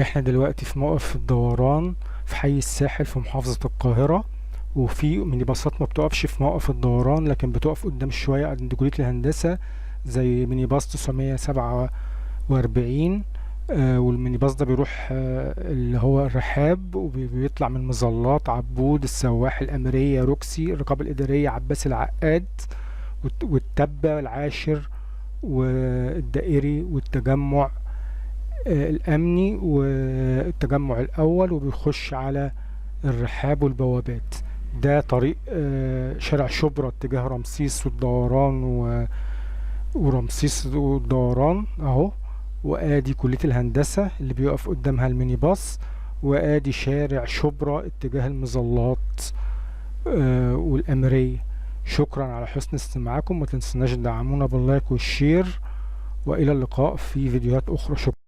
احنا دلوقتي في موقف الدوران في حي الساحل في محافظة القاهرة. وفي مينيباصات ما بتقفش في موقف الدوران، لكن بتقف قدام شوية عند كلية الهندسة، زي مينيباص 947. والمينيباص ده بيروح اللي هو الرحاب، وبيطلع من مظلات عبود، السواح، الأميرية، روكسي، الرقابة الإدارية، عباس العقاد، والتبة، العاشر، والدائري، والتجمع الأمني، والتجمع الأول، وبيخش على الرحاب والبوابات. ده طريق شارع شبرا اتجاه رمسيس والدوران ورمسيس والدوران اهو. وادي كلية الهندسة اللي بيقف قدامها المينيباص، وادي شارع شبرا اتجاه المظلات والأميرية. شكرا على حسن استماعكم، ما تنسوناش تدعمونا باللايك والشير، وإلى اللقاء في فيديوهات أخرى. شكرا.